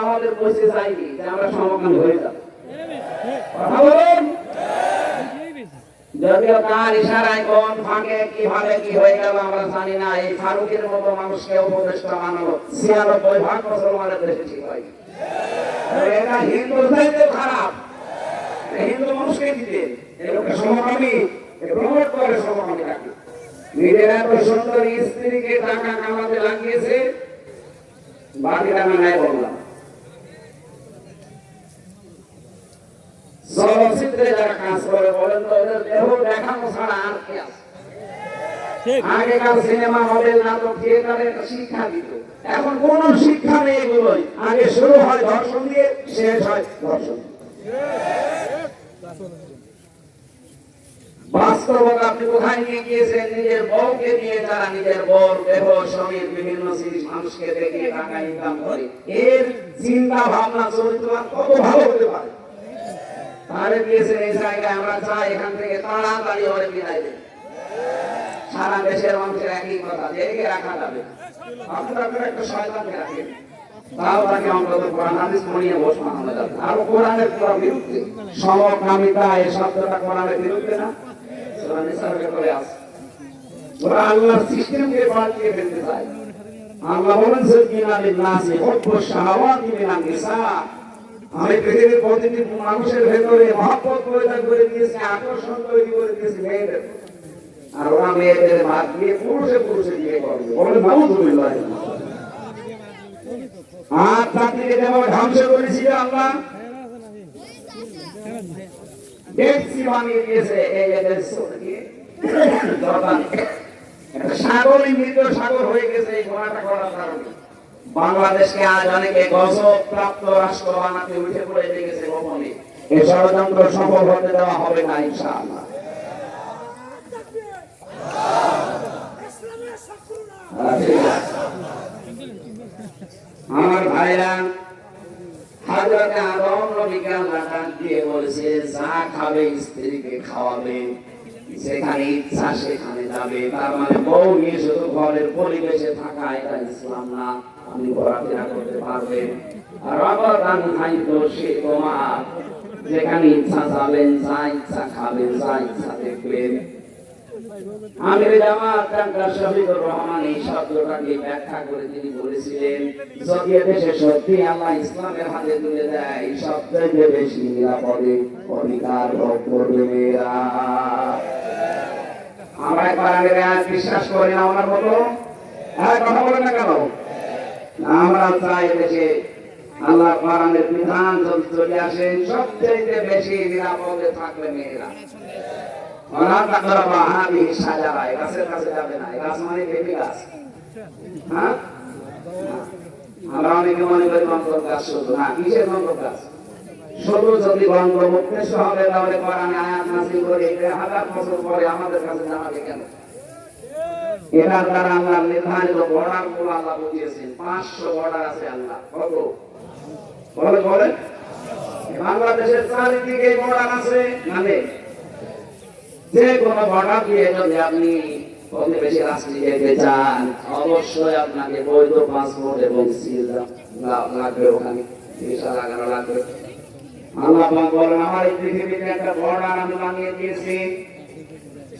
আমাদের বসে যায়নি যে আমরা সমকামী হয়ে যাব। কথা বলুন। যদিও তার ইশারায় কোন ফাঁকে কিভাবে কি হয়ে গেল আমরা জানি না। এই ফারুকের মতো মানুষকে উপদেষ্টা বানানো 96% মুসলমানের দেশে ঠিক হয়। এটা হিন্দু চাইতে খারাপ। হিন্দু মানুষকে দিতে এরকম সমকামী প্রমোট করে সমকামীটাকে। নিজের এত সুন্দর স্ত্রীকে টাকা কামাতে লাগিয়েছে, বাকিটা আমি নাই বললাম। চলচ্চিত্রে যারা কাজ করে বলেন তো ওদের দেহ দেখানো ছাড়া আর কি আছে? আগেকার সিনেমা হলে নাটক থিয়েটারে শিক্ষা দিত, এখন কোন শিক্ষা নেই। এগুলোই আগে শুরু হয় ধর্ষণ দিয়ে, শেষ হয় ধর্ষণ। বাস্তবতা আপনি কোথায় নিয়ে গিয়েছেন? নিজের বউকে নিয়ে যারা নিজের বর দেহ শরীর বিভিন্ন জিনিস মানুষকে দেখিয়ে টাকা ইনকাম করে, এর চিন্তা ভাবনা চরিত্র কত ভালো হতে পারে? তাহলে দিয়েছেন এই জায়গায় আমরা চাই এখান থেকে তাড়াতাড়ি ওরে বিদায় দেন। সারা দেশের মানুষের একই কথা, দেখে রাখা যাবে। আপনারা একটা শয়তানকে রাখেন, তাও তাকে অন্তত কোরআন হাদিস পড়িয়ে বসানো যাবে। আর কোরআনের পুরো বিরুদ্ধে সমকামিতা, এই শব্দটা কোরআনের বিরুদ্ধে না, সূরা নিসার করে আছে। ওরা আল্লাহর সিস্টেমকে পাল্টিয়ে ফেলতে চায়। আল্লাহ বলেন যায়্যিনা লিন-নাসি হুব্বুশ শাহাওয়াতি মিনান নিসা। আমি পৃথিবীর প্রতিটি মানুষের ভেতরে মহব্বত পয়দা করে দিয়েছি, আকর্ষণ তৈরি করে দিয়েছি মেয়েদের। আর ওরা মেয়েদের ভাগ দিয়ে পুরুষে পুরুষে বিয়ে করবে। বলেন নাউযুবিল্লাহ। আর জাতিকে যেভাবে ধ্বংস করেছিল আল্লাহ, ডেক্সি বানিয়ে দিয়েছে। এই একটা সাগরই মৃত সাগর হয়ে গেছে এই ঘোড়াটা করার কারণে। বাংলাদেশকে আজ অনেকে গজব প্রাপ্ত রাষ্ট্র বানাতে উঠে পড়ে লেগেছে গোপনে। এই ষড়যন্ত্র সফল হতে দেওয়া হবে না ইনশাআল্লাহ। আমার ভাইরা, হযরত আদম নবীকে আল্লাহ ডাক দিয়ে বলেছে, যা খাবে স্ত্রীকে খাওয়াবে, যেখানে ইচ্ছা সেখানে যাবে। তার মানে বউ নিয়ে শুধু ঘরের পরিবেশে থাকা এটা ইসলাম না। আপনি ঘোরাফেরা করতে পারবেন। আর অবদান খাইতো সে তোমার, যেখানে ইচ্ছা যাবেন, যা ইচ্ছা খাবেন, যা ইচ্ছা দেখবেন। আমির জামাত ডাক্তার শফিকুর রহমান এই শব্দটাকে ব্যাখ্যা করে তিনি বলেছিলেন, যদি দেশে সত্যি আল্লাহ ইসলামের হাতে তুলে দেয়, সবচেয়ে বেশি নিরাপদে অধিকার ভোগ করবে মেয়েরা। আমরা পাড়ার আজ বিশ্বাস করি না আমার মতো? হ্যাঁ, কথা বলেন না কেন? আমরা চাই দেশে আল্লাহ কোরআনের বিধান যদি চলে আসে, সবচেয়ে বেশি নিরাপদে থাকবে মেয়েরা। ওরা তাকরা বাহাবি সাজারা, গাছের কাছে যাবে না। গাছ মানে বেবি গাছ। হ্যাঁ, আমরা অনেকে মনে করি মন্ত্র গাছ শুধু না, কিসের মন্ত্র গাছ? শুধু যদি গন্ধমুক্ত হবে তাহলে কোরআনে আয়াত নাযিল করে 1000 বছর পরে আমাদের কাছে জানাবে কেন? এটার দ্বারা আল্লাহ নির্ধারিত বর্ডার গুলো আল্লাহ বুঝিয়েছেন। 500 বর্ডার আছে আল্লাহ। কত? বলে বাংলাদেশের চারিদিকে বর্ডার আছে। মানে যে কোনো বর্ডার দিয়ে যদি আপনি প্রতিবেশী রাষ্ট্রে যেতে চান, অবশ্যই আপনাকে বৈধ পাসপোর্ট এবং সিল লাগবে, ওখানে ভিসা লাগানো লাগবে। আল্লাহ পাক বলেন, আমার এই পৃথিবীতে একটা বর্ডার আমি বানিয়ে দিয়েছি,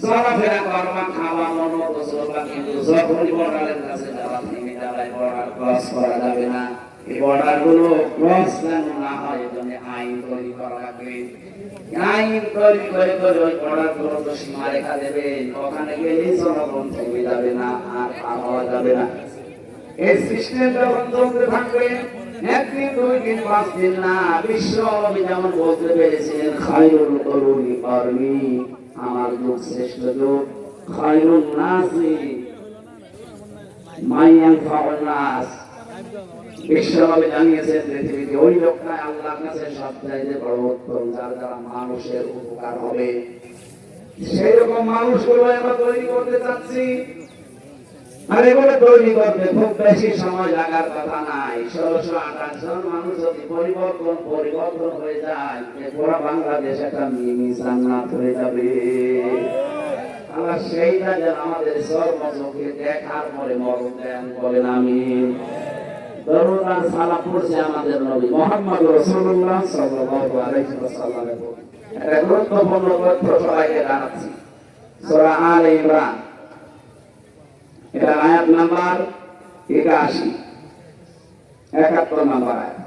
চলাফেরা করবা, খাওয়া, মনো, গোসলবা, কিন্তু যখনই বর্ডারের কাছে যাওয়া থেমে যাবে, বর্ডার ক্রস করা যাবে না। এই বর্ডার গুলো ক্রস যেন না হয়, এজন্য আইন তৈরি করা লাগবে। আইন তৈরি করে ওই বর্ডার গুলো তো সীমা রেখা দেবেন, ওখানে গেলেই জনগণ থেমে যাবে না, আর পার হওয়া যাবে না। এই সিস্টেম যখন চলতে থাকবে, একদিন, 2 দিন, 5 দিন না, বিশ্ব নবী যেমন বলতে পেরেছিলেন, খায়রুল কুরুনি কারনি, আমার যুগ শ্রেষ্ঠ যুগ। খায়রুন নাসি মান ইয়ানফাউন নাস। বিশ্ব নবী জানিয়েছেন পৃথিবীতে ওই লোকটা আল্লাহর কাছে সবচাইতে বড় উত্তম, যার দ্বারা মানুষের উপকার হবে। সেই রকম মানুষগুলো আমরা তৈরি করতে চাচ্ছি। আর এগুলো তৈরি করতে খুব বেশি সময় লাগার কথা নাই। 1628 জন মানুষ যদি পরিবর্তন হয়ে যায়, পুরো বাংলাদেশ একটা মিনি জান্নাত হয়ে যাবে। আল্লাহ সেইটা যেন আমাদের চর্মচোখে দেখার পরে মরণ দেন, বলেন আমিন। দরুদ আর সালাম পড়ছে আমাদের নবী মুহাম্মদ রাসূলুল্লাহ সাল্লাল্লাহু আলাইহি ওয়াসাল্লামের উপর। এটা গুরুত্বপূর্ণ তথ্য সবাইকে জানাচ্ছি। সূরা আলে ইমরান এটা আয়াত নাম্বার 81 71 নম্বর আয়াত।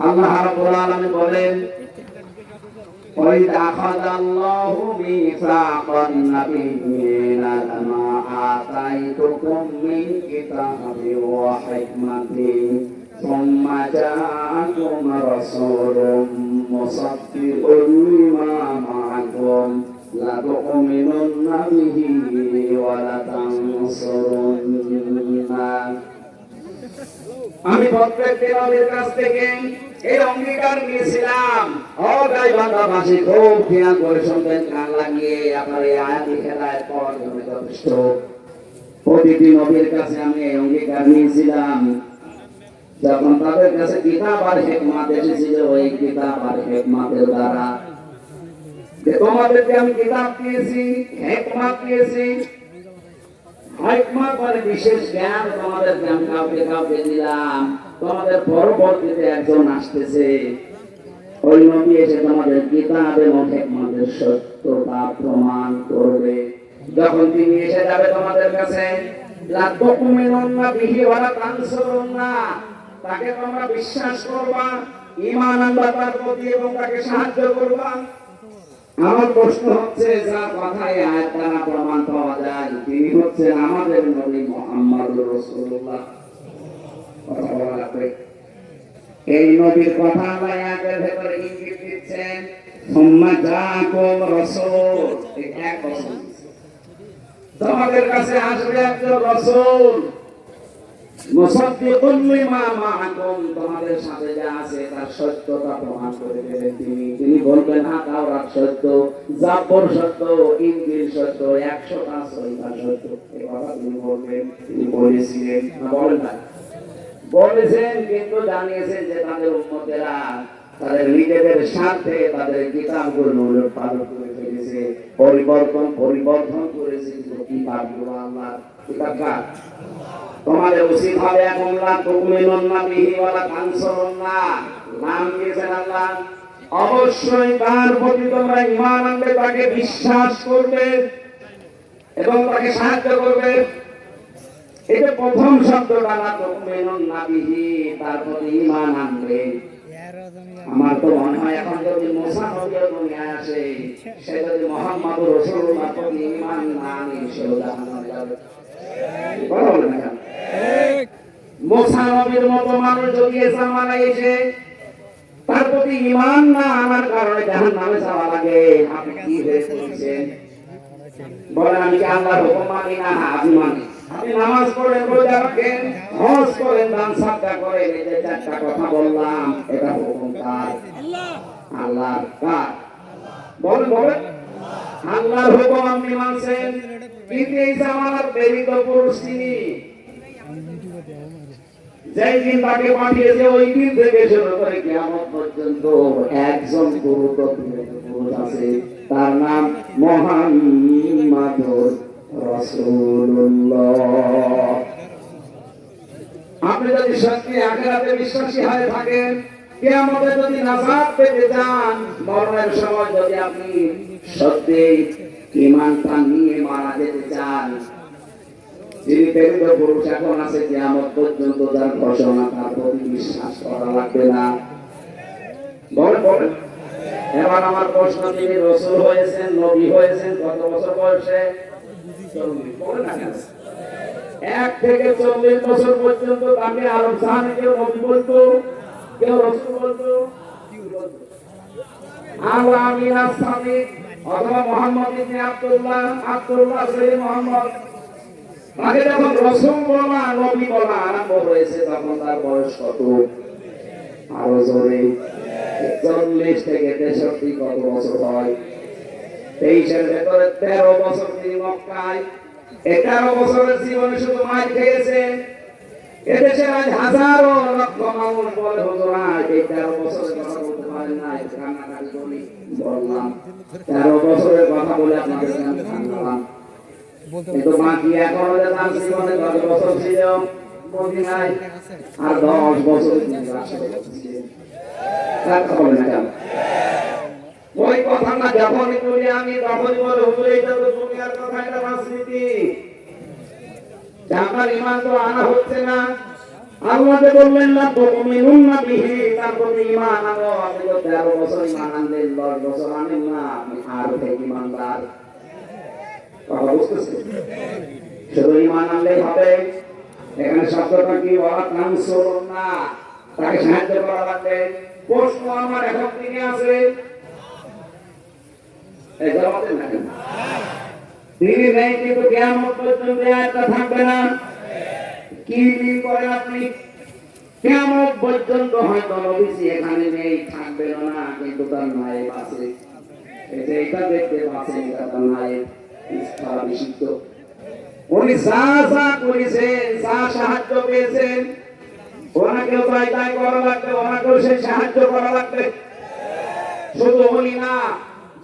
আল্লাহ রাব্বুল আলামিন বলেন وَإِذْ أَخَذَ اللَّهُ مِيثَاقَ النَّبِيِّينَ لَمَا آتَيْتُكُم مِّن كِتَابٍ وَحِكْمَةٍ ثُمَّ جَاءَكُمْ رَسُولٌ مُّصَدِّقٌ لِّمَا مَعَكُمْ لَتُؤْمِنُنَّ بِهِ وَلَتَنصُرُنَّهُ। আমি প্রত্যেকটি নবীর কাছ থেকে এই অঙ্গীকার নিয়েছিলাম। অগাই বান্দাবাসী খুব ধ্যান করে শুনবেন, কান লাগিয়ে। আপনার এই আয়াতি হেদায়েত পাওয়ার জন্য যথেষ্ট। প্রতিটি নবীর কাছে আমি এই অঙ্গীকার নিয়েছিলাম যখন তাদের কাছে কিতাব আর হিকমত এসেছিল, ওই কিতাব আর হিকমতের দ্বারা যে তোমাদেরকে আমি কিতাব দিয়েছি, হিকমত দিয়েছি। হিকমত মানে বিশেষ জ্ঞান তোমাদেরকে আমি কাউকে কাউকে দিলাম। তোমাদের পরবর্তীতে একজন আসতেছে, ওই নবী এসে তোমাদের কিতাব এবং হিকমতের সত্যতা প্রমাণ করবে। যখন তিনি এসে যাবে তোমাদের কাছে, লা তুমিনুন্না বিহি ওয়া লা তানসুরুন্না, তাকে তোমরা বিশ্বাস করবা, ঈমান আনবা তার প্রতি এবং তাকে সাহায্য করবা। আমার প্রশ্ন হচ্ছে, যার কথায় আয়াত দ্বারা প্রমাণ পাওয়া যায় তিনি হচ্ছেন আমাদের নবী মুহাম্মদুর রাসূলুল্লাহ। কথা বলা লাগবে। এই নবীর কথা আল্লাহ আয়াতের ভেতরে ইঙ্গিত দিচ্ছেন, সুম্মা জাআকুম রাসূল, এক রাসূল তোমাদের কাছে আসবে একজন রাসূল, মুসাদ্দিকুন লিমা মাআকুম, তোমাদের সাথে যা আছে তার সত্যতা প্রমাণ করে দেবেন তিনি বলবেন হ্যাঁ তাওরাত সত্য, জাবর সত্য, ইনজিল সত্য, 100টা সহিফা সত্য। এই কথা তিনি বলবেন, তিনি বলেছিলেন না বলেন না? বলেছেন, কিন্তু জানিয়েছেন যে তাদের উম্মতেরা তাদের নিজেদের স্বার্থে তাদের কিতাবগুলো উলটপালট করে ফেলেছে, পরিবর্তন করেছে। কিতাবগুলো আল্লাহর কিতাব কার? তোমাদের উচিত হবে এখন লা তুমিনুন্না বিহি ওয়া লা তানসুরুন্না, নাম দিয়েছেন আল্লাহ। অবশ্যই তার প্রতি তোমরা ঈমান আনবে, তাকে বিশ্বাস করবে এবং তাকে সাহায্য করবে। এটা প্রথম শব্দটা, লা তুমিনুন্না বিহি, তার প্রতি ঈমান আনবে। আমার তো মনে হয় এখন যদি মুসা নবীও দুনিয়ায় আসে, সে যদি মুহাম্মদুর রাসূলুল্লাহ প্রতি ঈমান না আনে, সে জাহান্নামে যাবে। বলুন না কেন? মুসা নবীর মতো মানুষ যদি জামানায় এসে তার প্রতি ঈমান না আনার কারণে জাহান্নামে যাওয়া লাগে, আপনি কি বলছেন? বলেন আমি কি আল্লাহর হুকুম মানি না? আপনি মানি। আপনি নামাজ পড়েন, রোজা রাখেন, হজ করেন, দান সাদকা করেন, এই যে চারটা কথা বললাম, এটা হুকুম কার? আল্লাহর। কার? বলেন বলেন। আল্লাহর হুকুম আপনি মানছেন, কিন্তু এই জামানার প্রেরিত পুরুষ তিনি, যেই দিন তাকে পাঠিয়েছে ওই দিন থেকে শুরু করে কিয়ামত পর্যন্ত একজন গুরুত্বপূর্ণ পুরুষ আছে, তার নাম মুহাম্মাদুর রাসূলুল্লাহ। আপনি যদি সত্যি আখিরাতে বিশ্বাসী হয়ে থাকেন, কিয়ামতে যদি নাজাত পেতে চান, মরণের সময় যদি আপনি সত্যি ঈমানটা নিয়ে মারা যেতে চান, যিনি প্রেরিত পুরুষ এখন আছে কিয়ামত পর্যন্ত, যার ঘোষণা, তার প্রতি বিশ্বাস করা লাগবে না। বলেন। এবার আমার প্রশ্ন, তিনি রাসূল হয়েছেন, নবী হয়েছেন কত বছর বয়সে? 1 থেকে 40 বছর পর্যন্ত তাকে আরব জাহানে কেউ নবী বলতো, কেউ রাসূল বলতো। আল্লাহ আমিন আস-সাদিক অথবা মুহাম্মদ ইবনে আব্দুল্লাহ সাইয়্যিদ মুহাম্মদ, তাকে যখন রাসূল বলা, নবী বলা আরম্ভ হয়েছে, তখন তার বয়স কত? আরো জোরে। 40 থেকে 63 কত বছর হয়? 23-এর ভেতরে 13 বছর তিনি মক্কায়। 13 বছরের জীবনে শুধু মার খেয়েছে। এদেশে আজ হাজারো লক্ষ মানুষ বলে, হুজুর এই 13 বছরের কথা বলতে পারেন না, কান্নাকাটি করি। বললাম 13 বছরের কথা বলে আপনাদের কাছে কান্নালাম, কিন্তু বাকি এখনো যে তার জীবনে কত বছর ছিল? মদিনায় আর 10 বছর তিনি রাষ্ট্রপতি ছিলেন। তার কথা বলেন না কেন? ওই কথা না যখনই তুলি আমি তখনই বলে হুজুর এটা তো দুনিয়ার কথা, এটা রাজনীতি। আমার ইমান তো আনা হচ্ছে না। আল্লাহ যে বললেন না তুমিনুন না বিহি, তার প্রতি ঈমান আনো। আপনি তো 13 বছর ঈমান আনলেন, 10 বছর আনেন না, আপনি আর থেকে ঈমানদার। কথা বুঝতেছেন? শুধু ঈমান আনলেই হবে? এখানে শব্দটা কি বলা কানসুরুন না, তাকে সাহায্য করা লাগবে। প্রশ্ন আমার এখন থেকে আছে, এই জবাব দেন না কেন? তিনি নেই কিন্তু কিয়ামত পর্যন্ত আয়াতটা থাকবে না। কি মিল করেন আপনি? কিয়ামত পর্যন্ত হয়তো নবীজি এখানে নেই, থাকবে না, কিন্তু তার নায়েব আছে। এই যে এটা দেখতে পাচ্ছেন, এটা তার নায়েব, ইসলাম বিশুদ্ধ। উনি যা যা করেছেন, যা সাহায্য পেয়েছেন, ওনাকেও তাই তাই করা লাগবে, ওনাকেও সেই সাহায্য করা লাগবে। শুধু উনি না,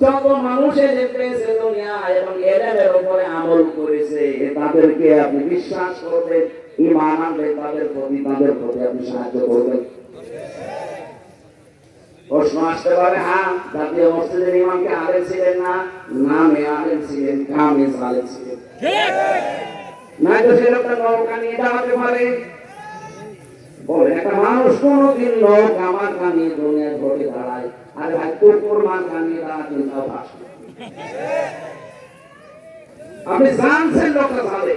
যত মানুষের পেয়েছে দুনিয়া এবং এলেমের উপরে আমল করেছে, তাদেরকে আপনি বিশ্বাস করবেন, ঈমান আনবেন, তাদের প্রতি আপনি সাহায্য করবেন। প্রশ্ন আসতে পারে, হ্যাঁ জাতীয় মসজিদের ইমামকে আলেম ছিলেন না? নামে আলেম ছিলেন, কামে আলেম ছিলেন। না তো সে লোকটা নৌকা নিয়ে দাঁড়াতে পারে? বলে একটা মানুষ কোনদিন নৌকা মার্কা নিয়ে দুনিয়ায় ভোটে দাঁড়ায়? আরে ভাই কুকুর মার্কা নিয়ে দাঁড়াতেন তাও ভাষণ। আপনি জানছেন লোকটা জানে।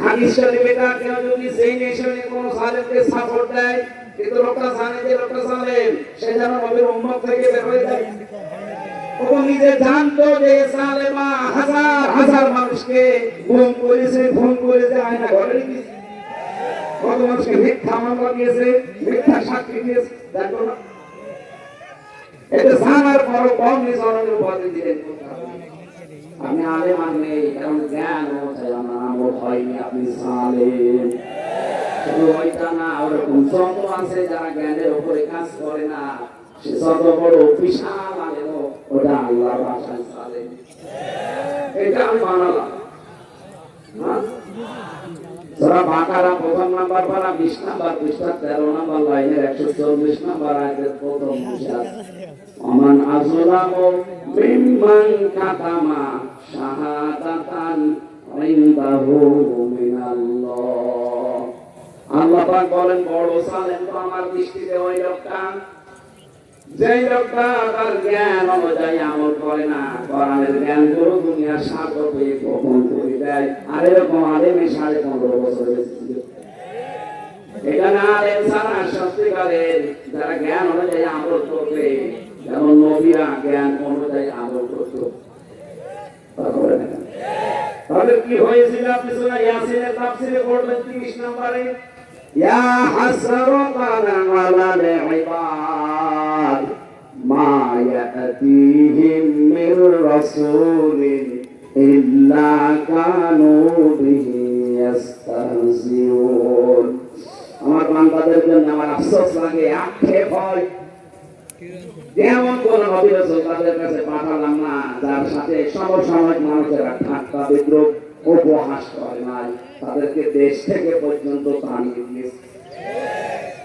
হাদিস শরীফে কেউ যদি সেই নেশনে কোনো সালেমকে সাপোর্ট দেয়, কিন্তু লোকটা জানে যে লোকটা জানেন, সে যেন নবীর উম্মত থেকে বের হয়ে যায়। ও নিজে জানতো যে সালেমা হাজার হাজার মানুষকে খুন করেছে আয়না ঘরে রেখেছে। কত মানুষকে মিথ্যা মামলা দিয়েছে, মিথ্যা সাক্ষী দিয়েছে, দেখো না? এটা জানার পরও কম নির্যাতনের উপাধি দিলেন। আপনি আলেম আনলে কারণ জ্ঞান আমল হয়নি, আপনি সালেম। শুধু ওইটা না, ওরকম যত আছে যারা জ্ঞানের উপরে কাজ করে না, সে যত বড় বিশাল আলেম, ওটা আল্লাহর ভাষায় সালেম। এটা আমি মানালাম। সূরা বাকারা প্রথম নাম্বার পারা 20 নাম্বার পৃষ্ঠা 13 নাম্বার লাইনের 124 নাম্বার আয়াতের প্রথম অনুচ্ছেদ, আমান আযলামু মিম্মান কাতামা শাহাদাতান ইনদাহু মিনাল্লাহ। আল্লাহ পাক বলেন, বড় সালেম তো আমার দৃষ্টিতে ওই লোকটা যেই লোকটা তার জ্ঞান অনুযায়ী আমল করে না, কোরআনের জ্ঞান গুলো দুনিয়ার স্বার্থ পেয়ে গোপন করে দেয়। আর এরকম আলেমে 15.5 বছর হয়েছিল। এখানে আলেম ছাড়া সত্যিকারের যারা জ্ঞান অনুযায়ী আমল করবে, যেমন নবীরা জ্ঞান অনুযায়ী আমল করত, তাহলে কি হয়েছিল? আপনি সূরা ইয়াসিনের তাফসীরে পড়বেন 30 নম্বরে, ইয়া হাসরাতান আলাল ইবাদ মা ইয়াতিহিম মির রাসূলিন ইল্লা কানু বিহি ইস্তাহজিউন। আমার বান্দাদের জন্য আমার আফসোস লাগে, আক্ষেপ হয়, যেমন কোন নবী রাসূল তাদের কাছে পাঠালাম না যার সাথে সমসাময়িক মানুষেরা ঠাট্টা বিদ্রুপ উপহাস করে নাই, তাদেরকে দেশ থেকে পর্যন্ত তাড়িয়ে দিয়েছে।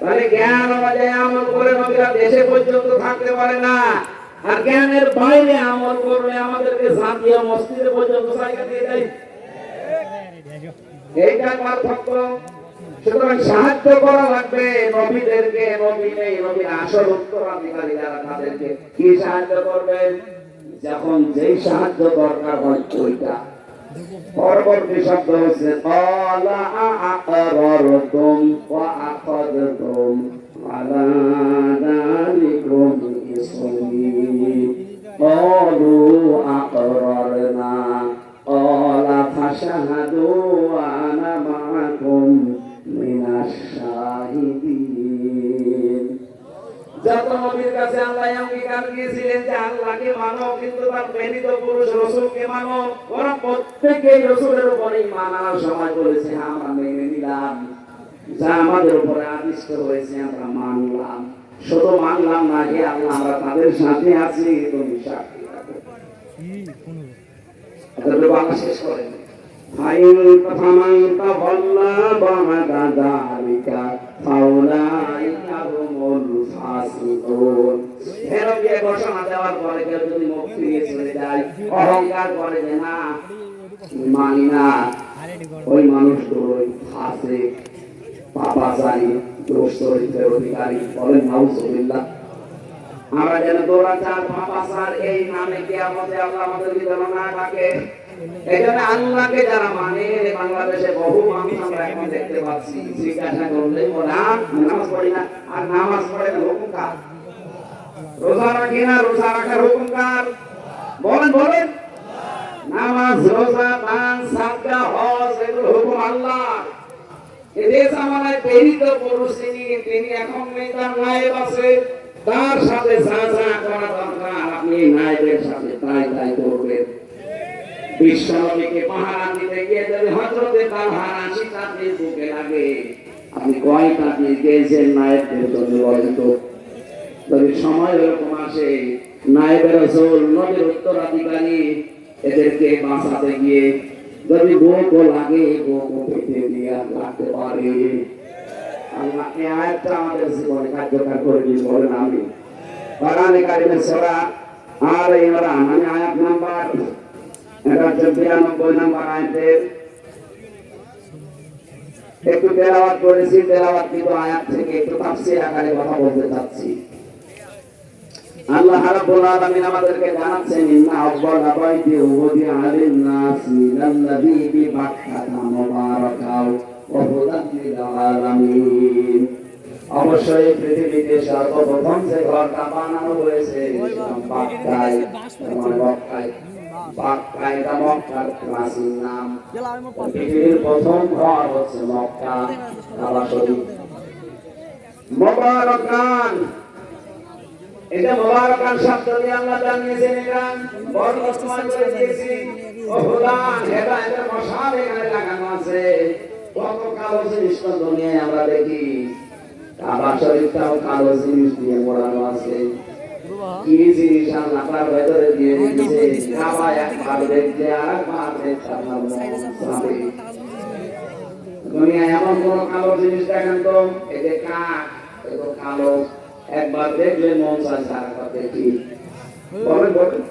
তাহলে জ্ঞান অনুযায়ী আমল করে নবীরা দেশে পর্যন্ত থাকতে পারে না, আর জ্ঞানের বাইরে আমল করলে আমাদেরকে জাতীয় মসজিদে পর্যন্ত জায়গা দিয়ে দেয়। এইটা পার্থক্য। সুতরাং সাহায্য করা লাগবে নবীদেরকে। নবী নেই, নবীর আসল উত্তরাধিকারী যারা, তাদেরকে কি সাহায্য করবেন? যখন যেই সাহায্য দরকার হয় ওইটা। পরবর্তী শব্দ হচ্ছে ক্বালা আ'আররতুম ওয়া আখাযতুম আলা যালিকুম ইসরি ক্বালু আ'আররনা ক্বালা ফাশহাদু ওয়া আনা মা'আকুম মিনাশ শাহিদিন। যত নবীর কাছে আল্লাহ অঙ্গীকার দিয়েছিলেন যে আল্লাহকে মানো, কিন্তু তার প্রেরিত পুরুষ রাসূলকে মানো, ওরা প্রত্যেকই রাসূলের উপরে ঈমান আনার সময় বলেছে, আমরা মেনে নিলাম, যা আমাদের উপরে আদিষ্ট হয়েছে আমরা মানলাম। শুধু মানলাম না, হে আল্লাহ আমরা তাদের সাথে আছি, তুমি সাক্ষী রাখো। এটা আল্লাহ শেষ করেন। ফাইন ফামান তাওয়াল্লা বা'দা যালিকা ফাউলাইকা হুমুল ফাসিকুন। এরকম ঘোষণা দেওয়ার পরে কেউ যদি মুখ ফিরিয়ে চলে যায়, অহংকার করে যে না মানি না, ওই মানুষগুলোই ফাসিক, পাপাচারী, দুশ্চরিত্রের অধিকারী। বলেন নাউজুবিল্লাহ। আমরা যেন দৌড়াচার পাপাচার এই নামে কিয়ামতে আল্লাহ আমাদের ভিতরে না থাকে। এখানে আল্লাহকে যারা মানে, বাংলাদেশে বহু মানুষ আমরা এখন দেখতে পাচ্ছি, জিজ্ঞাসা করলে বলে নামাজ পড়ি না। আর নামাজ পড়ে না হুকুম কার? রোজা রাখি না, রোজা রাখার হুকুম কার? বলেন বলেন। নামাজ, রোজা, দান, সাদকা, হজ এগুলো হুকুম আল্লাহ। এই জামানায় প্রেরিত পুরুষ তিনি এখন নেই, তার নায়েব আছে, তার সাথে যা যা করা দরকার আপনি নায়েবের সাথে তাই তাই করবেন। বিশ্বনবীকে পাহারা দিতে গিয়ে যদি হযরতে তালহার ৮০ টাকা বুকে লাগে, আপনি কয় টাকা দিয়েছেন নায়েবদের জন্য বলেন তো? যদি সময় এরকম আসে, নায়েবের রাসূল নবীর উত্তরাধিকারী এদেরকে বাঁচাতে গিয়ে যদি বুকও লাগে, বুকও পেতে দিয়ে রাখতে পারে। আল্লাহ এই আয়াতটা আমাদের জীবনে কার্যকর করে দিন, বলেন আমিন। কোরআনে কারিমের সূরা আলে ইমরান, আমি আয়াত নাম্বার 92 নাম্বার আয়াতের একটু তেলাওয়াত করেছি। তেলাওয়াতকৃত আয়াত থেকে একটু তাফসীর আকারে কথা বলতে চাচ্ছি। আল্লাহ রাব্বুল আলামিন আমাদেরকে জানাচ্ছেন, ইন্না আউয়ালা বাইতি উযিআ লিন-নাসি লাল্লাযী বিবাক্কাতা মুবারাকাও ওয়া হুদান লিল আলামিন। অবশ্যই পৃথিবীতে সর্বপ্রথম যে ঘরটা বানানো হয়েছে মক্কায়, মক্কায় এটা মক্কার প্রাচীন নাম। পৃথিবীর প্রথম ঘর হচ্ছে মক্কা, কাবা শরীফ। মুবারাকান, এটা মুবারাকান শব্দ দিয়ে আল্লাহ জানিয়েছেন, এটা বরকতময় করে দিয়েছি। ওহুদান, হেদায়েতের মশাল এখানে লাগানো আছে। কত কালো জিনিস তো দুনিয়ায় আমরা দেখি, কাবা শরীফটাও কালো জিনিস দিয়ে মোড়ানো আছে। কি জিনিস আল্লাহ তার ভেতরে দিয়ে দিয়েছে, কাবা একবার দেখলে আরেকবার দেখতে হবে। দুনিয়ায় এমন কোন কালো জিনিস দেখেন তো? এই যে কাক, এত কালো, একবার দেখলে মন চায় আরেকবার দেখি। বলেন বলেন,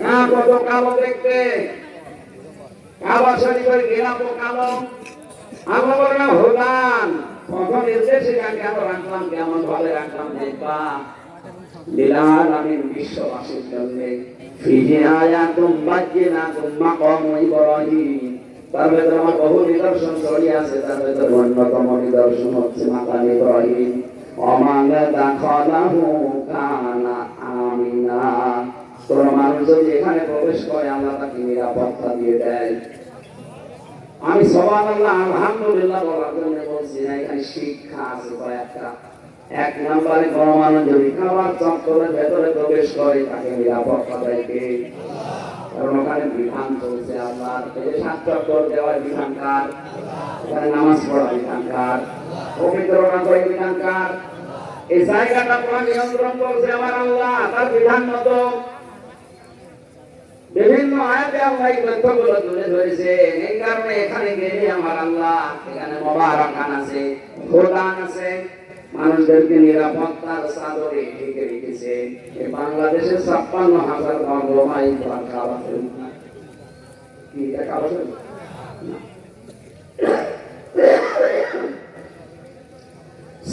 কাক কত কালো দেখতে, কাবা শরীফের ঘেরা তো কালো। আল্লাহ বলেন হুদান, প্রথম নির্দেশে কেন রাখলাম, কেমন ভাবে রাখলাম দেখবা, লিলাল আমিন, বিশ্ববাসীর জন্য। ফিহি আয়াতুম বায়্যিনাতুম মাকামু ইব্রাহিম, তার ভেতরে আমার বহু নিদর্শন জড়িয়ে আছে। তার ভেতরে অন্যতম নিদর্শন হচ্ছে মাকাম ইব্রাহিম। ওমা দাখালাহু কানা আমিনা, কোন মানুষ যদি এখানে প্রবেশ করে আল্লাহ তাকে নিরাপত্তা দিয়ে দেয়। আমি সুবহানাল্লাহ আলহামদুলিল্লাহ বলার জন্য বলছি না, এখানে শিক্ষা আছে কয়েকটা। এক নম্বরে কোন মানুষ যদি খাবার চক্করের ভেতরে প্রবেশ করে তাকে নিরাপত্তা দেয় কে? কারণ ওখানে বিধান চলছে আল্লাহর। এই যে ৭ চক্কর দেওয়ার বিধান কার? ওখানে নামাজ পড়ার বিধান কার? পবিত্র করার বিধান কার? এই জায়গাটা পুরো নিয়ন্ত্রণ করছে আমার আল্লাহ, তার বিধান মতো। বিভিন্ন আয়াতে আল্লাহ এই তথ্যগুলো তুলে ধরেছেন। এই কারণে এখানে গেলে আমার আল্লাহ এখানে মুবারাকান আছে, হুদান আছে, মানুষদেরকে নিরাপত্তার চাদরে ঢেকে রেখেছে। এই বাংলাদেশের ৫৬,০০০ বর্গ মাইল কাবা শরীফ, কি এটা কাবা শরীফ?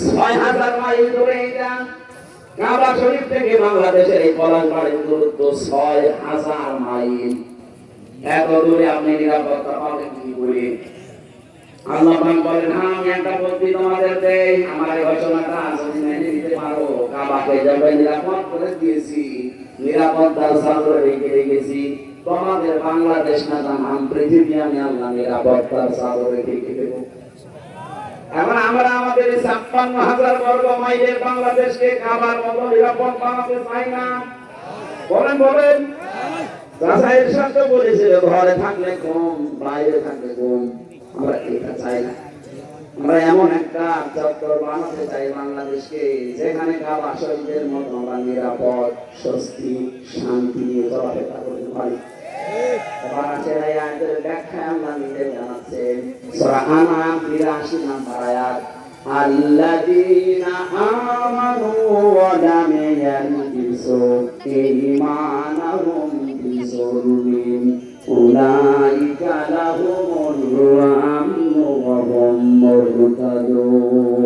৬,০০০ মাইল দূরে এটা। কাবা শরীফ থেকে বাংলাদেশের এই পলাশবাড়ির দূরত্ব ৬,০০০ মাইল। এত দূরে আপনি নিরাপত্তা পাবেন কি করে? আল্লাহ পাক বলেন, হ্যাঁ আমি একটা বুদ্ধি তোমাদের দেই, আমার এই ঘোষণাটা যদি মেনে নিতে পারো, কাবাকে যেভাবে নিরাপদ করে দিয়েছি, নিরাপত্তার চাদরে রেখে রেখেছি, তোমাদের বাংলাদেশ না জানাম পৃথিবী আমি আল্লাহ নিরাপত্তার চাদরে রেখে দেব। এখন আমরা আমাদের ৫৬,০০০ বর্গ মাইলের বাংলাদেশকে কাবার মতো নিরাপদ বানাতে চাই না। বলেন বলেন। চাচা ইরশাদ তো বলেছিল, ঘরে থাকলে কম, বাইরে থাকলে কম। আমরা এটা চাই না। আমরা এমন একটা চত্বর বানাতে চাই বাংলাদেশকে, যেখানে কাবা শরীফের মতো আমরা নিরাপদ, স্বস্তি, শান্তি নিয়ে চলাফেরা করতে পারি। বাংলাদেশের এই আয়াতের ব্যাখ্যা আল্লাহ নিজে জানাচ্ছেন সূরা আনআম ৮২ নম্বর আয়াত আল্লাযীনা আমানু ওয়া লাম ইয়ালবিসু ঈমানাহুম বিযুলমিন উলাইকা লাহুমুল আমনু ওয়া হুম মুহতাদুন।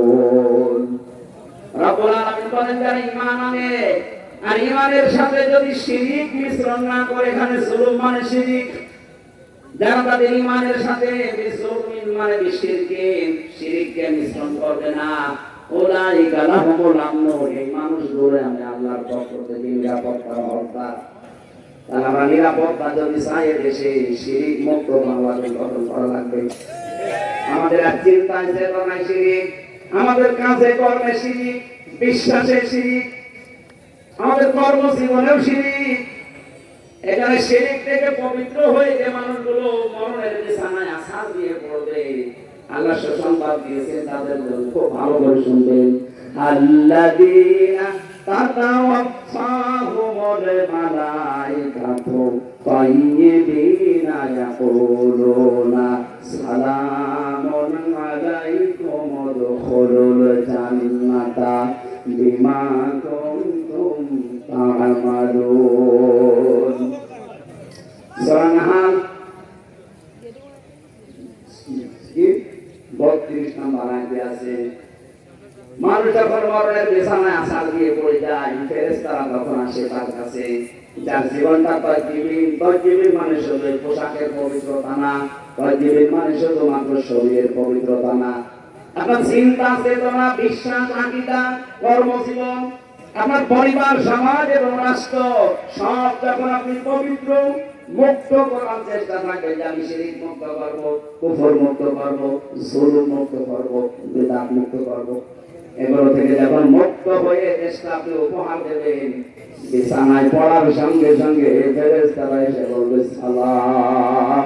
রব্বুল আলামিন বলেন যারা ঈমান আনে আর ঈমানের সাথে যদি শিরক মিশ্রণ না করে, এখানে জুলুম মানে শিরক, যারা তাদের ঈমানের সাথে বিজুলমিন মানে শিরককে মিশ্রণ করবে না, উলাইকা লাহুমুল আমনু, এই মানুষগুলো আমি আল্লাহর পক্ষ থেকে নিরাপত্তার হকদার। তাহলে আমরা নিরাপত্তা যদি চাই দেশে শিরক মুক্ত বাংলাদেশ গঠন করা লাগবে। আমাদের আর চিন্তায় চেতনায় শিরক, আমাদের কাজে কর্মে শিরক, বিশ্বাসে শিরক, আমাদের কর্মজীবনেও শিরক। এখানে শিরক থেকে পবিত্র হয়ে যে মানুষগুলো মরণের বিছানায় আছাড় দিয়ে পড়বে, আল্লাহ সুসংবাদ দিয়েছেন তাদের জন্য, খুব ভালো করে শুনবেন। আল্লাযীনা তাতাওয়াফাহুমুল মালায়েকাতু তাইয়্যিবিনা ইয়াকুলুনা সালামুন আলাইকুম উদখুলুল জান্নাতা বিমা কুনতুম তা'মালুন। সূরা নাহল ৩২ নম্বর আয়াতে আছে, মানুষ যখন মরণের বিছানায় আছাড় দিয়ে পড়ে যায়, ফেরেশতারা তখন আসে তার কাছে, যার জীবনটা তয়্যিবিন মানে শুধু পোশাকের পবিত্রতা না, তয়্যিবিন মানে শুধুমাত্র শরীরের পবিত্রতা না, আপনার চিন্তা চেতনা, বিশ্বাস, আকীদা, কর্মজীবন, আপনার পরিবার, সমাজ এবং রাষ্ট্র সব যখন আপনি পবিত্র মুক্ত করার চেষ্টা থাকে, যে আমি শিরক মুক্ত করবো, কুফর মুক্ত করবো, জুলুম মুক্ত করবো, বিদআত মুক্ত করবো, এগুলো থেকে যখন মুক্ত হয়ে দেশটা আপনি উপহার দেবেন, বিছানায় পড়ার সঙ্গে সঙ্গে ফেরেশতারা এসে বলবে সালাম।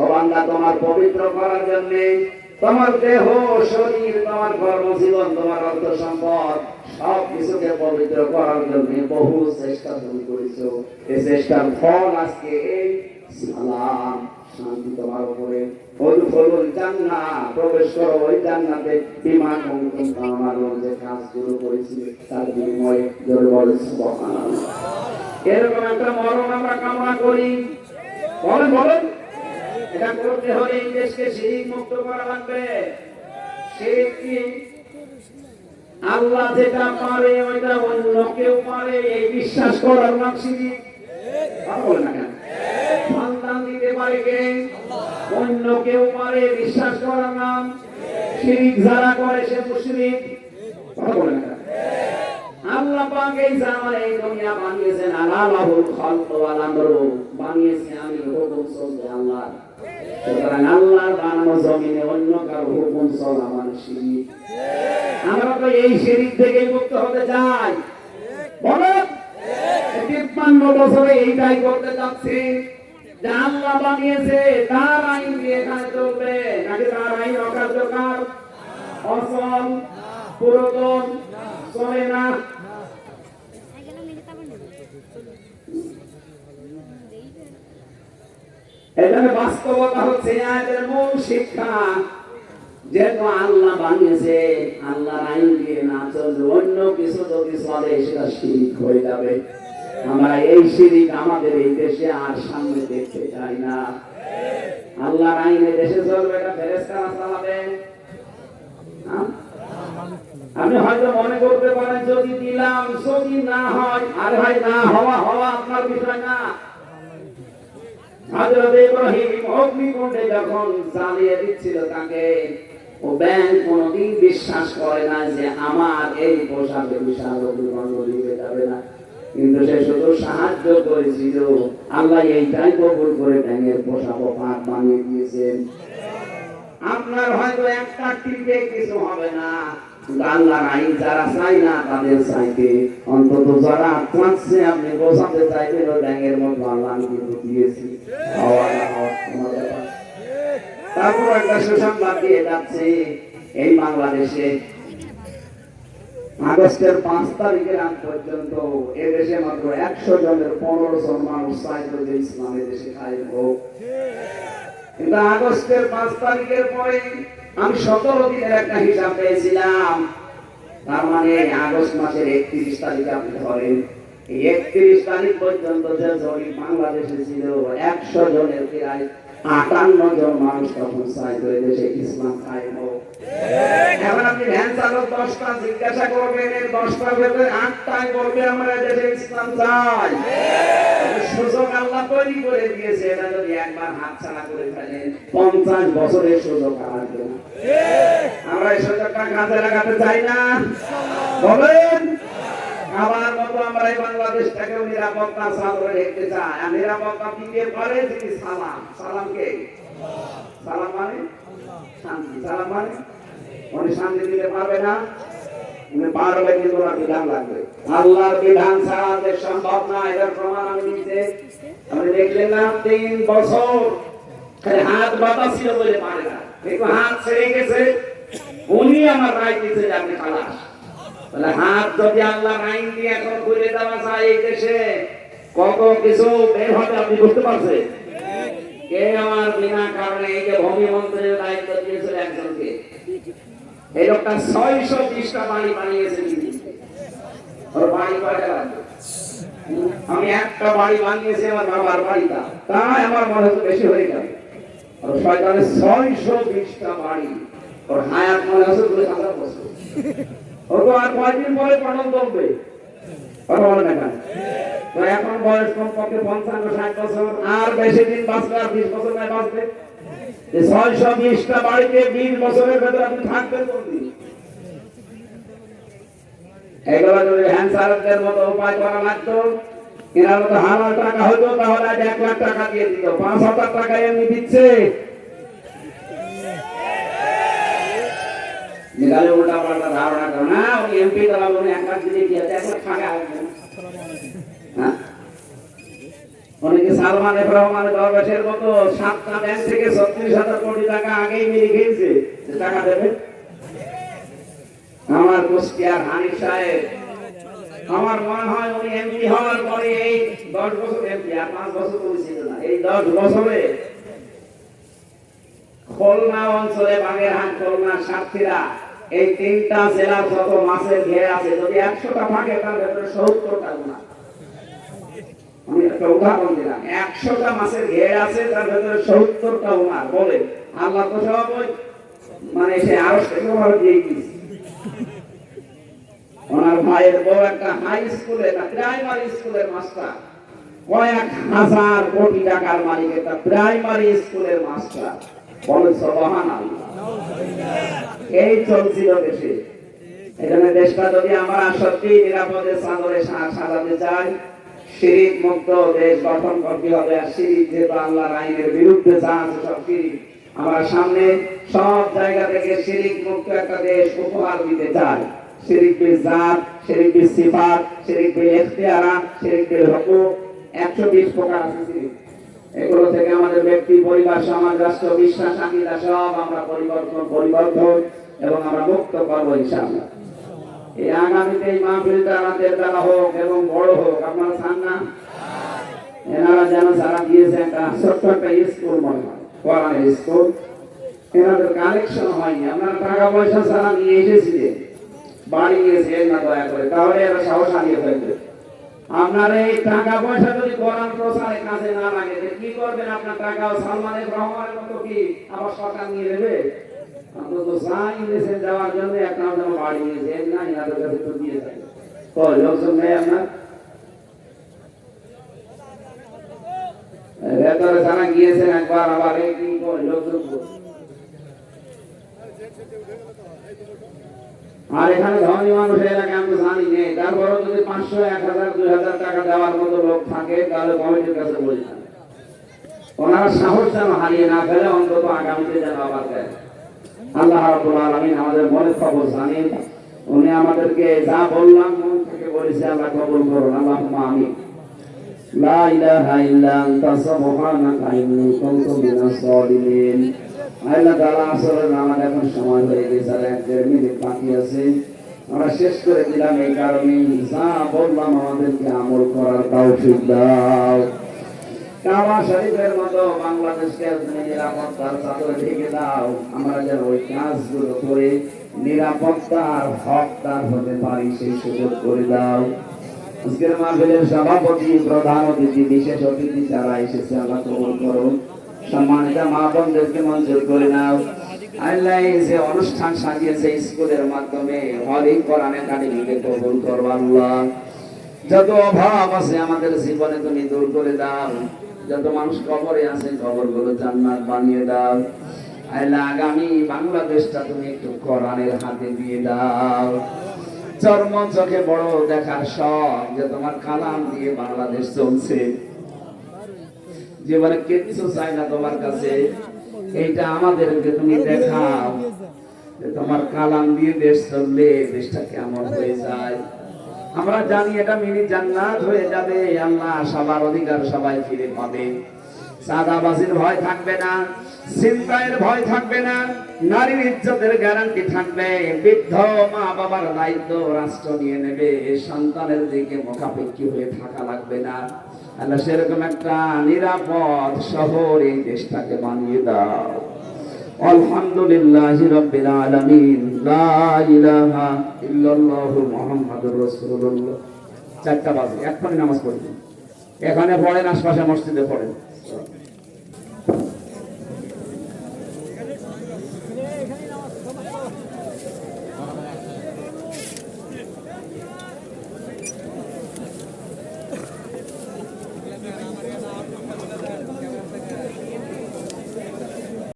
ও বান্দা, তোমার পবিত্র করার জন্য তোমার দেহ, শরীর, তোমার কর্মজীবন, তোমার অর্থ সম্পদ সব কিছুকে পবিত্র করার জন্য বহু চেষ্টা তুমি করেছো। এই চেষ্টার ফল আজকে এই সালাম, শান্তি তোমার উপরে। উদখুলুল জান্নাহ, প্রবেশ করো ওই জান্নাতে বিমা কুনতুম তা'মালুন, যে কাজ শুরু করেছিলে তার বিনিময়ে। জোরে বলেন সুবহানাল্লাহ। এরকম একটা মরণ আমরা কামনা করি, বলেন বলেন। এটা করতে হলে এই দেশকে শিরক মুক্ত করা লাগবে। শিরক কি? আল্লাহ যেটা পারে ওইটা অন্য কেউ পারে, এই বিশ্বাস করার নাম শিরক। বলেন না কেন? সন্তান দিতে পারে কে? অন্য কেউ পারে, বিশ্বাস করার নাম শিরক। যারা করে সে মুশরিক। কথা বলেন না কেন? আল্লাহ পাক এই জামানে এই দুনিয়া বানিয়েছেন, আলাহুল খালকু ওয়াল আমরু, বানিয়েছে আমি, হুকুম চলবে আল্লাহ। সুতরাং আল্লাহর বানানো জমিনে অন্য কারো হুকুম চলা মানে শিরক। আমরা তো এই শিরক থেকে মুক্ত হতে চাই। বলেন, ৫৩ বছরে এইটাই করতে যাচ্ছি, যে আল্লাহ বানিয়েছে তার আইন দিয়ে এখানে চলবে, নাকি তার আইন অকার্যকর, অচল, পুরাতন, চলে না। এখানে বাস্তবতা হচ্ছে আয়াতের মূল শিক্ষা, যেহেতু আল্লাহ বানিয়েছে, আল্লাহর আইন দিয়ে না চলবে, অন্য কিছু যদি চলে সেটা শিরক হয়ে যাবে। আমরা এই শিরক আমাদের এই দেশে আর সামনে দেখতে চাই না। আল্লাহর আইনে দেশে চলবে, এটা ফেরেশতারা চালাবে। আপনি হয়তো মনে করতে পারেন যদি দিলাম, যদি না হয়, আর ভাই না হওয়া হওয়া আপনার বিষয় না। হযরত ইব্রাহিম অগ্নিকুণ্ডে যখন জ্বালিয়ে দিচ্ছিল তাকে, ও ব্যাংক কোনদিন বিশ্বাস করে না যে আমার এই পোশাকে বিশাল অগ্নিকাণ্ড দিতে যাবে না, কিন্তু সে শুধু সাহায্য করেছিল। আল্লাহ এইটাই কবুল করে ব্যাংকের পোশাক পাক বানিয়ে দিয়েছেন। আপনার হয়তো একটা টিপে কিছু হবে না, আল্লাহর আইন যারা চাই না তাদের চাইতে অন্তত যারা চাচ্ছে আপনি বোঝাতে চাইবেন ও ব্যাঙের মতো আল্লাহ কিন্তু দিয়েছি। তারপর একটা সুসংবাদ দিয়ে যাচ্ছে, এই বাংলাদেশে আগস্টের 5 তারিখের আগ পর্যন্ত এদেশে মাত্র 100 জনের 15 জন মানুষ চাইতো যে ইসলামের দেশে কায়েম হোক। কিন্তু আগস্টের 5 তারিখের পরে আমি 17 দিনের একটা হিসাব পেয়েছিলাম। তার মানে আগস্ট মাসের 31 তারিখে আপনি ধরেন, এই 31 তারিখ পর্যন্ত যে জরিপ বাংলাদেশে ছিল 100 জনের প্রায় 58 জন মানুষ তখন চাইতো এদেশে ইসলাম কায়েম হোক। এখন আপনি ভ্যান চালক 10টা জিজ্ঞাসা করবেন, এর 10টার ভেতরে 8টাই বলবে আমরা দেশে ইসলাম চাই। সুযোগ আল্লাহ তৈরি করে দিয়েছে, এটা যদি একবার হাতছাড়া করে ফেলেন 50 বছরের সুযোগ আসবে না। আমরা এই সুযোগটা কাজে লাগাতে চাই না, বলেন? আমার মতো আমরা এই বাংলাদেশটাকে নিরাপত্তার চাদরে রেখতে চাই। আর নিরাপত্তা দিতে পারে যিনি সালাম। সালামকে সালাম মানে শান্তি, সালাম মানে উনি শান্তি দিতে পারবে না, উনি পারবে কিন্তু ওনার বিধান লাগবে। আল্লাহর বিধান ছাড়া যে সম্ভব না, এটার প্রমাণ আমি দিতে। আপনি দেখলেন না 3 বছর হাত বাঁধা ছিল বলে পারে না, দেখো হাত ছেড়ে গেছে, উনি আমার রায় দিতে যে আপনি খালাস। তাহলে হাত যদি আল্লাহর আইন দিয়ে এখন খুলে দেওয়া যায় এই দেশে, কত কিছু বের হবে আপনি বুঝতে পারছেন? কে আমার বিনা কারণে এই যে ভূমি মন্ত্রীর দায়িত্ব দিয়েছিল একজনকে, এই লোকটা 620টা বাড়ি বানিয়েছে। ওর বাড়ি কয়টা লাগবে? আমি একটা বাড়ি বানিয়েছি আমার বাবার বাড়িটা, তাই আমার মনে হতো বেশি হয়ে যাবে। আর শয়তানের 620টা বাড়ি, ওর হায়াত মনে হচ্ছে 2000 বছর। ওর তো আর কয়েকদিন পরে পটল তুলবে, কথা বলে না কেন? তো এখন বয়স কমপক্ষে 55-60 বছর, আর বেশি দিন বাঁচবে, আর 20 বছর নয় বাঁচবে। 620টা বাড়িতে 20 বছরের ভেতরে আপনি থাকবেন কোনদিন? এগুলো যদি হ্যান্সারদের মতো উপায় করা লাগতো, এনার মতো হাজার টাকা হতো, তাহলে আজ 1 লাখ টাকা দিয়ে দিত। 5,000 টাকা এমনি দিচ্ছে, নিকালে উল্টা পাল্টা ধারণা করো না। ওই এমপি তারা বলে 1 লাখ দিয়ে দিয়েছে, 1 লাখ টাকা আসবে না। অনেকে সালমান এফ রহমানের দরবেশের মতো 7টা ব্যাংক থেকে 36,000 কোটি টাকা আগেই মেরে খেয়েছে, টাকা দেবে। আমার কুষ্টিয়ার হানিফ সাহেব, আমার মনে হয় উনি এমপি হওয়ার পরে এই 10 বছর এমপি, আর 5 বছর ছিল না, এই 10 বছরে খুলনা অঞ্চলে বাগেরহাট, খুলনা, সাতক্ষীরা, এই 3টা জেলার যত মাছের ঘের আছে, যদি 100টা থাকে তার ভেতরে 70টা গুণা। আমি একটা উদাহরণ দিলাম, 100টা মাছের ঘের আছে, তার ভেতরে 70টা উনার। বলে আল্লাহ তো সব ওই মানে সে আরো সেভাবে দিয়ে দিয়েছে। ওনার ভাইয়ের বউ একটা হাই স্কুলে, একটা প্রাইমারি স্কুলের মাস্টার, কয়েক হাজার কোটি টাকার মালিক একটা প্রাইমারি স্কুলের মাস্টার। বলে সুবহানাল্লাহ। এই চলছিল দেশে। এখানে দেশটা যদি আমরা সত্যি নিরাপদে চাদরে সাজাতে চাই, শিরিক মুক্ত দেশ গঠন করতে হবে। আর শিরিক যেহেতু আল্লাহর আইনের বিরুদ্ধে যা আছে সব শিরিক, আমরা সামনে সব জায়গা থেকে শিরিক মুক্ত একটা দেশ উপহার দিতে চাই। শিরিক বিল জাত, শিরিক বিল সিফাত, শিরিক বিল ইখতিয়ারাত, শিরিক বিল হুকুক, 120 প্রকার আছে শিরিক। এগুলো থেকে আমাদের ব্যক্তি, পরিবার, সমাজ, রাষ্ট্র, বিশ্বাস, আকীদা সব আমরা পরিবর্তন এবং আমরা মুক্ত করবো ইনশাআল্লাহ। এই আগামীতে এই মাহফিলটা রাতের বেলা হোক এবং বড় হোক, আপনারা চান না? এনারা যেন যারা দিয়েছে একটা ছোট্ট একটা স্কুল, মনে হয় কোরআনের স্কুল, এনাদের কালেকশন হয়নি। আপনারা টাকা পয়সা যারা নিয়ে এসেছিলেন, বাড়ি নিয়েছিলেন না দয়া করে, তাহলে এরা সাহস হারিয়ে ফেলবে। আপনার এই টাকা পয়সা যদি কোরআন প্রচারে কাজে না লাগে, কি করবেন? আপনার টাকাও সালমান এফ রহমানের মতো কি আবার সরকার নিয়ে নেবে? আপনার তো যাই নিয়েছেন যাওয়ার জন্য, একটা যেন বাড়ি নিয়েছেন না, এনাদের কাছে তো দিয়ে যাবে। তো লোকজন নেই আপনার ভেতরে যারা গিয়েছেন একবার, আবার এই কি করে লোকজন। আর এখানে ধনী মানুষের এলাকায় আমি জানি নেই, তারপরেও যদি 500, 1000, 2000 টাকা দেওয়ার মতো লোক থাকে, তাহলে কমিটির কাছে বলছেন ওনারা সাহস যেন হারিয়ে না ফেলে, অন্তত আগামীতে যেন আবার দেয়। আল্লাহ রাব্বুল আলামিন আমাদের মনের খবর জানেন, উনি আমাদেরকে যা বললাম মন থেকে বলেছে, আল্লাহ কবুল করুন। আল্লাহুম্মা আমিন। লা ইলাহা ইল্লা আনতা সুবহানাকা ইন্নী কুনতু মিনাজ জালিমিন। আল্লাহ তাআলা আসলে আমাদের এখন সময় হয়ে গেছে, আর 1-1.5 মিনিট বাকি আছে। আমরা শেষ করে দিলাম এই কারণে, যা বললাম আমাদেরকে আমল করার তৌফিক দাও। কাবা শরীফের মতো বাংলাদেশকে তুমি নিরাপত্তার চাদরে ঢেকে দাও, আমরা যেন ওই কাজগুলো করে নিরাপত্তার হকদার হতে পারি, সেই সুযোগ করে দাও। আজকের মাহফিলের সভাপতি, প্রধান অতিথি, বিশেষ অতিথি যারা এসেছে আল্লাহ কবুল করো। সম্মানিত মা বোনদেরকে মঞ্জুর করে নাও। আল্লাহ এই যে অনুষ্ঠান সাজিয়েছে স্কুলের মাধ্যমে, হলি কোরআন একাডেমিকে কবুল করো আল্লাহ। যত অভাব আছে আমাদের জীবনে তুমি দূর করে দাও। যত মানুষ কবরে আছে কবরগুলো জান্নাত বানিয়ে দাও। আল্লাহ আগামী বাংলাদেশটা তুমি একটু কোরআনের হাতে দিয়ে দাও। চর্ম চোখে বড় দেখার শখ যে তোমার কালাম দিয়ে বাংলাদেশ চলছে, জীবনে কিচ্ছু চাই না তোমার কাছে, এইটা আমাদেরকে তুমি দেখাও যে তোমার কালাম দিয়ে দেশ চললে দেশটা কেমন হয়ে যায়। আমরা জানি এটা মিনি জান্নাত হয়ে যাবে আল্লাহ, সবার অধিকার সবাই ফিরে পাবে, চাঁদাবাজির ভয় থাকবে না, ছিনতাইয়ের ভয় থাকবে না, নারীর ইজ্জতের গ্যারান্টি থাকবে, বৃদ্ধ মা বাবার দায়িত্ব রাষ্ট্র নিয়ে নেবে, সন্তানের দিকে মুখাপেক্ষী হয়ে থাকা লাগবে না। আল্লাহ সেরকম একটা নিরাপদ শহর এই দেশটাকে বানিয়ে দাও। আলহামদুলিল্লাহি রাব্বিল আলামিন, লা ইলাহা ইল্লাল্লাহু মুহাম্মাদুর রাসূলুল্লাহ। 4টা বাজে, এখনই নামাজ পড়বেন, এখানে পড়েন, আশপাশে মসজিদে পড়েন।